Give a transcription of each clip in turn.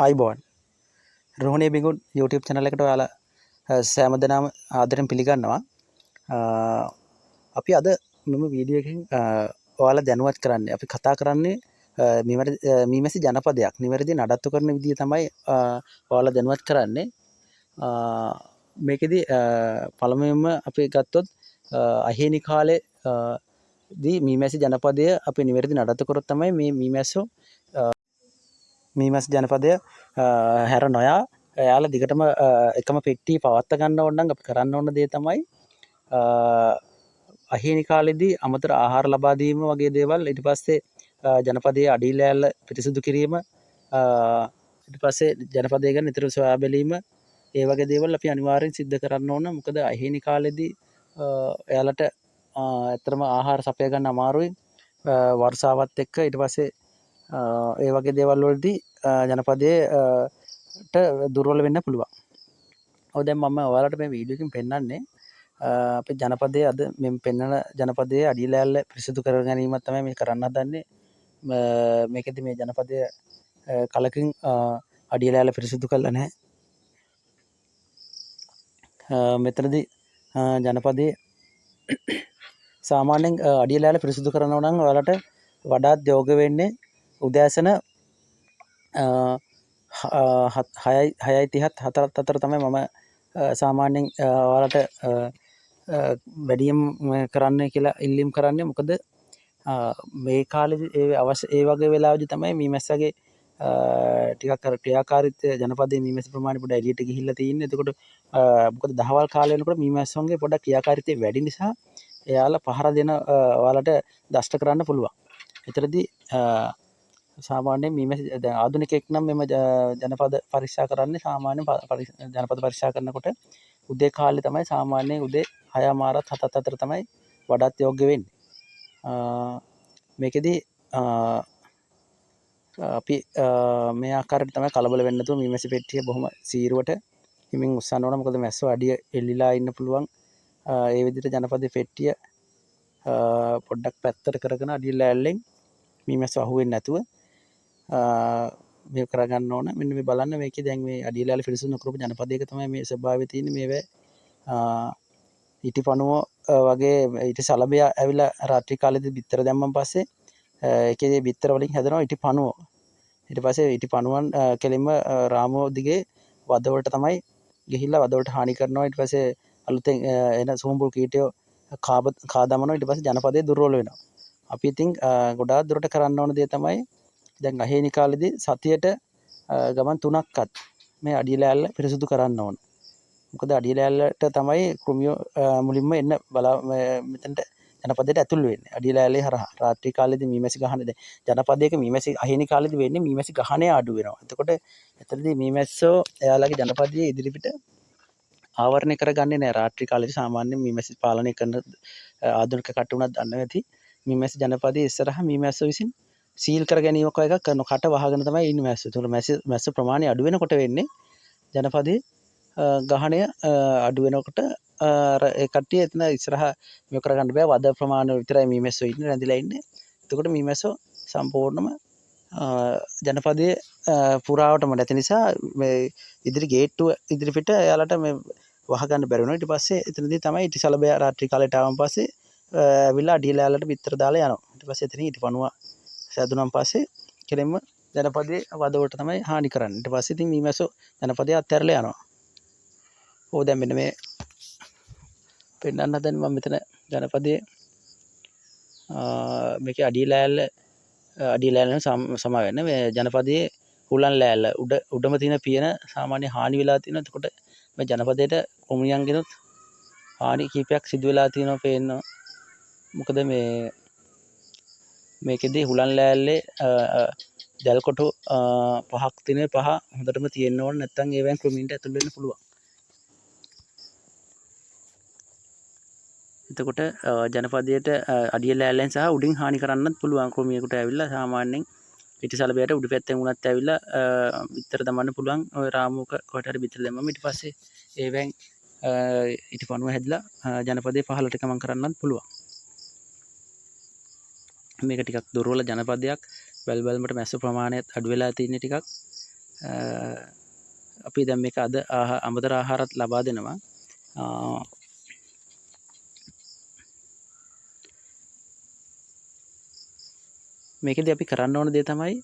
ආයිබෝන් රෝහණේ බිඟුන් YouTube channel එකට ඔයාලා සෑම දෙනාම ආදරෙන් පිළිගන්නවා. අපි අද මෙම වීඩියෝ එකකින් ඔයාලා දැනුවත් කරන්නේ අපි කතා කරන්නේ මීමැසි ජනපදයක් නිවැරදි නඩත්තු කරන විදිය තමයි ඔයාලා දැනුවත් කරන්නේ. මේකෙදි පළමුවෙන්ම අපි ගත්තොත් අහේනි කාලේ දී මීමැසි ජනපදය අපි නිවැරදි නඩත්තු කරොත් තමයි මේ මීමැසි ජනපදය හැර නොයා එයාලා දිගටම එකම පෙට්ටිය පවත්වා ගන්න ඕන නම් අපි කරන්න ඕන දේ තමයි අහේනි කාලෙදී අමතර ආහාර ලබා දීම වගේ දේවල්, ඊට පස්සේ ජනපදයේ අඩි ලෑල්ල පිරිසිදු කිරීම, ඊට පස්සේ ජනපදය ගැන නිතර සොයා බැලීම, ඒ වගේ දේවල් අපි අනිවාර්යෙන් සිද්ධ කරන්න ඕන. මොකද අහේනි කාලෙදී එයාලට ඇත්තටම ආහාර සපය ගන්න අමාරුයි වර්ෂාවත් එක්ක. ඊට පස්සේ ඒ වගේ දේවල් වලදී ජනපදයට දුර්වල වෙන්න පුළුවන්. ඔව් දැන් මම ඔයාලට මේ වීඩියෝ එකකින් පෙන්නන්නේ අපේ ජනපදයේ අද මේ පෙන්වන ජනපදයේ අඩි ලෑල්ල පිරිසිදු කර ගැනීමක් තමයි මේ කරන්න හදන්නේ. මේකෙදි මේ ජනපදය කලකින් අඩි ලෑල්ල පිරිසිදු කළා නැහැ. මෙතනදී ජනපදයේ සාමාන්‍යයෙන් අඩි ලෑල්ල පිරිසිදු කරනවා නම් ඔයාලට වඩාත් යෝග්‍ය වෙන්නේ උදෑසන 6:30ත් 4ත් අතර තමයි මම සාමාන්‍යයෙන් ඔයාලට වැඩියෙන් කරන්න කියලා ඉල්ලීම් කරන්නේ. මොකද මේ කාලෙදී ඒ වගේ වෙලාවදී තමයි මීමැස්සගේ ටිකක් අර ක්‍රියාකාරීත්වය ජනපදයේ මීමැස්ස ප්‍රමාණය පොඩ්ඩක් එළියට ගිහිල්ලා තියෙන්නේ. එතකොට මොකද දහවල් කාලය වෙනකොට මීමැස්සන්ගේ පොඩ්ඩක් ක්‍රියාකාරීත්වය වැඩි නිසා එයාලා පහර දෙන ඔයාලට දෂ්ට කරන්න පුළුවන්. එතරදී සාමාන්‍යයෙන් මීමැසි දැන් ආධුනිකයෙක් නම් මෙම ජනපද පරීක්ෂා කරන්නේ සාමාන්‍ය ජනපද පරීක්ෂා කරනකොට උදේ කාලේ තමයි සාමාන්‍යයෙන් උදේ 6:00 7ත් අතර තමයි වඩාත් යෝග්‍ය වෙන්නේ. මේකෙදි අපි මේ ආකාරයට තමයි කලබල වෙන්නේ නැතුව මීමැසි පෙට්ටිය බොහොම සීරුවට හිමින් උස්සන්න ඕන. මොකද මැස්සෝ අඩිය එල්ලිලා ඉන්න පුළුවන්. ඒ විදිහට ජනපදයේ පෙට්ටිය පොඩ්ඩක් පැත්තට කරගෙන අඩිය ලෑල්ලෙන් මීමැස්සෝ අහුවෙන්නේ නැතුව මේ කරගන්න ඕන. මෙන්න මේ බලන්න මේකේ දැන් මේ අඩිය ලෑල්ල පිරිසිදු නොකරපු ජනපදයක තමයි මේ ස්වභාවය තියෙන්නේ. මේවේ ඉටිපණුව වගේ ඊට සලබය ඇවිල්ලා රාත්‍රී කාලේදී බිත්තර දැම්මන් පස්සේ ඒකේ බිත්තර වලින් හැදෙනවා ඉටිපණුව. ඊට පස්සේ ඉටිපණුවන් කෙලින්ම රාමුව දිගේ වදවලට තමයි ගිහිල්ලා වදවලට හානි කරනවා. ඊට පස්සේ අලුතෙන් එන සුඹුල් කීටයෝ කා දමනවා. ඊට පස්සේ ජනපදයේ දුර්වල වෙනවා. අපි ඉතින් ගොඩාක් දුරට කරන්න ඕන දේ තමයි දැන් අහේනි කාලෙදී සතියට ගමන් 3ක්වත් මේ අඩිය ලෑල්ල පිරිසිදු කරන්න ඕන. මොකද අඩිය ලෑල්ලට තමයි කෘමියෝ මුලින්ම එන්න මෙතනට ජනපදයට ඇතුල් වෙන්නේ. අඩිය ලෑල්ලේ හරහා රාත්‍රී කාලෙදී මීමැසි ගහන ජනපදයක මීමැසි අහේනි කාලෙදී වෙන්නේ මීමැසි ගහණය අඩු වෙනවා. එතකොට එතනදී මීමැස්සෝ එයාලගේ ජනපදයේ ඉදිරිපිට ආවරණය කරගන්නේ නැහැ. රාත්‍රී කාලෙදී සාමාන්‍යයෙන් මීමැසි පාලනය කරන ආධුනික කට්ටිය උනත් දන්නවා ඇති. මීමැසි ජනපදයේ ඉස්සරහා මීමැස්සෝ විසින් සීල් කර ගැනීමක් එකක් කරනවා. කට වහගෙන තමයි ඉන්නේ මැස්සෝ. ඒතකොට මැස්ස ප්‍රමාණය අඩු වෙනකොට වෙන්නේ ජනපදයේ ගහණය අඩු වෙනකොට ඒ කට්ටිය එතන ඉස්සරහා මේක කරගන්න බෑ. වද ප්‍රමාණය විතරයි මීමැස්සෝ ඉන්නේ රැඳිලා ඉන්නේ. එතකොට මීමැස්සෝ සම්පූර්ණම ජනපදයේ පුරාවටම නැති නිසා මේ ඉදිරි ගේට්ටුව ඉදිරිපිට එයාලට මේ වහගන්න බැරි වෙනවා. ඊට පස්සේ එතනදී තමයි ඉටිසලබය රාත්‍රී කාලයට ආවන් පස්සේ ඇවිල්ලා අඩිය ලෑල්ලට බිත්තර දාලා යනවා. ඊට පස්සේ එතනින් ඉටිපණුව සැදුනන් පස්සේ කෙලින්ම ජනපදයේ වදවලට තමයි හානි කරන්නේ. ඊට පස්සේ ඉතින් මීමැස්සෝ ජනපදයේ අත්හැරලා යනවා. ඕ දැන් මෙන්න මේ පෙන්නන්න හදන්නේ මම මෙතන ජනපදයේ මේකේ අඩිය ලෑල්ල සමා වෙන්න මේ ජනපදයේ හුලන් ලෑල්ල උඩම තියෙන පියන සාමාන්‍ය හානි වෙලා තියෙනවා. එතකොට මේ ජනපදයට කොමියන්ගෙනුත් හානි කීපයක් සිදු වෙලා තියෙනවා පේනවා. මොකද මේකෙදී හුලන් ලෑල්ලේ දැල් කොටු 5ක් තියෙන 5 හොඳටම තියෙන්න ඕන. නැත්නම් ඒවෙන් කෘමීන්ට ඇතුල් වෙන්න පුළුවන්. එතකොට ජනපදයට අඩිය ලෑල්ලෙන් සහ උඩින් හානි කරන්නත් පුළුවන්. කෘමියෙකුට ඇවිල්ලා සාමාන්‍යයෙන් පිටිසලබයට උඩු පැත්තෙන් උනත් ඇවිල්ලා බිත්තර දමන්න පුළුවන්. ඔය රාමුවක කොහෙට හරි බිත්තර දැම්මම ඊට පස්සේ ඒවෙන් ඉටිපණුව හැදිලා ජනපදයේ පහළට ගමන් කරන්නත් පුළුවන්. මේක ටිකක් දුර්වල ජනපදයක්. වැල් බැලමට මැස්ස ප්‍රමාණයත් අඩු වෙලා තියෙන ටිකක්. අපි දැන් මේක අද අමතර ආහාරත් ලබා දෙනවා. මේකෙදි අපි කරන්න ඕන දේ තමයි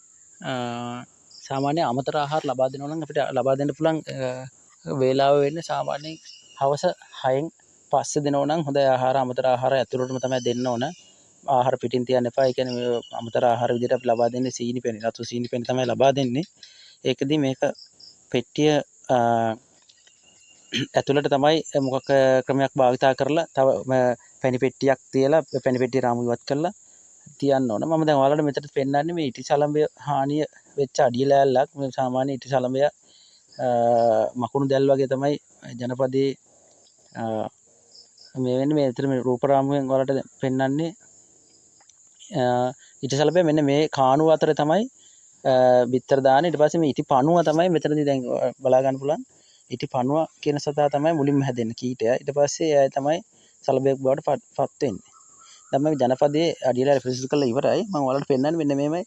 සාමාන්‍ය අමතර ආහාර ලබා දෙනවා නම් අපිට ලබා දෙන්න පුළුවන් වේලාව වෙන්නේ සාමාන්‍යයෙන් හවස 6න් පස්සේ දෙනවා නම් හොඳ ආහාර අමතර ආහාර ඇතුළටම තමයි දෙන්න ඕන. ආහාර පිටින් තියන්න එපා. ඒ කියන්නේ මේ අමතර ආහාර විදිහට අපි ලබා දෙන්නේ සීනි පැණි, රතු සීනි පැණි තමයි ලබා දෙන්නේ. ඒකදී මේක පෙට්ටිය ඇතුළට තමයි මොකක් ක්‍රමයක් භාවිතා කරලා තව පැණි පෙට්ටියක් තියලා පැණි පෙට්ටිය රාමු ඉවත් කරලා තියන්න ඕන. මම දැන් ඔයාලට මෙතන පෙන්නන්නේ මේ ඉටි සලඹය හානිය වෙච්ච අඩිය ලෑල්ලක්. මේ සාමාන්‍ය ඉටි සලඹය මකුණු දැල් වගේ තමයි ජනපදයේ මේ වෙන්නේ. මේ ඇත්තට මේ රූප රාමුවෙන් ඔයාලට පෙන්නන්නේ ඉටි සලඹය මෙන්න මේ කාණුව අතර තමයි බිත්තර දාන්නේ. ඊට පස්සේ මේ ඉටි පණුව තමයි මෙතනදී දැන් බලා ගන්න පුළුවන්. ඉටි පණුව කියන සතා තමයි මුලින්ම හැදෙන්නේ කීටයා. ඊට පස්සේ එයා තමයි සලබයක් බවට පත් වෙන්නේ. දැන් මේ ජනපදයේ අඩියලා රිෆ්‍රෙෂ් කරලා ඉවරයි. මම ඔයාලට පෙන්නන්නේ මෙන්න මේමයි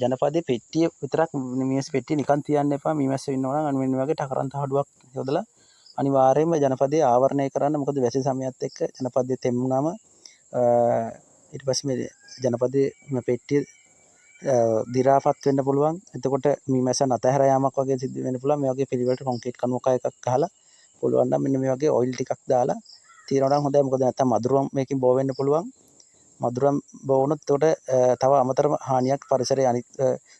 ජනපදයේ පෙට්ටිය විතරක් මීමැස්ස පෙට්ටිය නිකන් තියන්න එපා. මීමැස්ස ඉන්නවා නම් මෙන්න වගේ ටකරන් තහඩුවක් යොදලා අනිවාර්යයෙන්ම ජනපදයේ ආවරණය කරන්න. මොකද වැසි සමයත් එක්ක ජනපදයේ තෙමුනම ඊට පස්සේ මේ ජනපදයේ මේ පෙට්ටිය දිරාපත් වෙන්න පුළුවන්. එතකොට මීමැස්ස නැතහැර යාමක් වගේ සිද්ධ වෙන්න පුළුවන්. මේ වගේ පිළිවෙලට කොන්ක්‍රීට් කණුවක එකක් ගහලා පුළුවන් නම් මෙන්න මේ වගේ ඔයිල් ටිකක් දාලා තියනවා නම් හොඳයි. මොකද නැත්තම් මදුරුවම් මේකෙන් බෝ වෙන්න පුළුවන්. මදුරුවම් බෝ වුණොත් එතකොට තව අමතර හානියක් පරිසරයේ අනිත්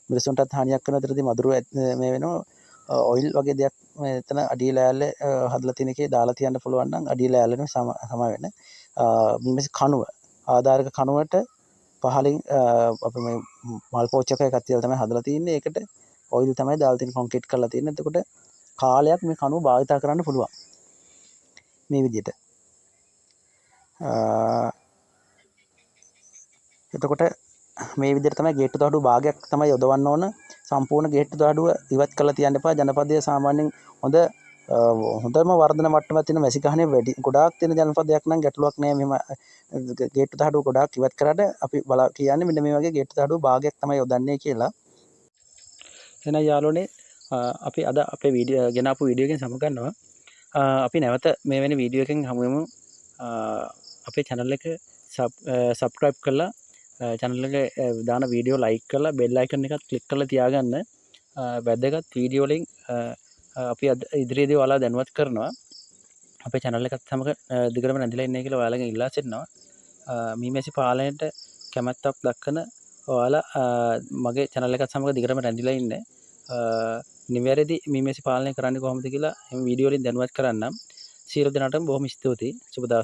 මිනිසුන්ටත් හානියක් වෙන විතරදී මදුරුව මේ වෙනවා. ඔයිල් වගේ දෙයක් මෙතන අඩිය ලෑල්ලේ හදලා තියෙන එකේ දාලා තියන්න පුළුවන් නම් අඩිය ලෑල්ලෙම සම වෙන මීමැස්ස කණුව ආධාරක කණුවට පහලින් අපි මේ මල් පෝච්චක එකක් තියලා තමයි හදලා තින්නේ. ඒකට ඔයිල් තමයි දාලා තියෙන කොන්ක්‍රීට් කරලා තියෙන්නේ. එතකොට කාලයක් මේ කණුව භාවිත කරන්න පුළුවන්. මේ විදිහට. එතකොට මේ විදිහට තමයි ගේට්ටු දහඩුව භාගයක් තමයි යොදවන්න ඕන. සම්පූර්ණ ගේට්ටු දහඩුව ඉවත් කරලා තියන්න එපා. ජනපදයේ සාමාන්‍යයෙන් හොඳම වර්ධන මට්ටමක් තියෙන මැසි ගහනේ වැඩි ගොඩාක් තියෙන ජනපදයක් නම් ගැටලුවක් නෑ. මෙහෙම ගේට්ටු දහඩුව ගොඩාක් ඉවත් කරාට අපි කියන්නේ මෙන්න මේ වගේ ගේට්ටු දහඩුව භාගයක් තමයි යොදන්නේ කියලා. එහෙනම් යාළුවනේ අපි අද අපේ වීඩියෝ ගෙනාපු වීඩියෝ එකෙන් සමගන්නවා. අපි නැවත මේ වෙන වීඩියෝ එකෙන් හමු වෙමු. අපේ channel එක subscribe කරලා channel එක දාන වීඩියෝ like කරලා bell icon එකත් click කරලා තියාගන්න. වැදගත් වීඩියෝ වලින් අපි ඉදිරියේදී ඔයාලා දැනුවත් කරනවා. අපේ channel එකත් සමග දිගටම නැඳිලා ඉන්නේ කියලා ඔයාලගෙන් ඉල්ලා සිටිනවා. මීමැසි පාලනයට කැමැත්තක් දක්වන ඔයාලා මගේ channel එකත් සමග දිගටම රැඳිලා ඉන්න. නිවැරදි මීමැසි පාලනය කරන්නේ කොහොමද කියලා මේ වීඩියෝ වලින් දැනුවත් කරන්නම්. සියලු දෙනාටම බොහොම ස්තුතියි. සුබ දවසක්.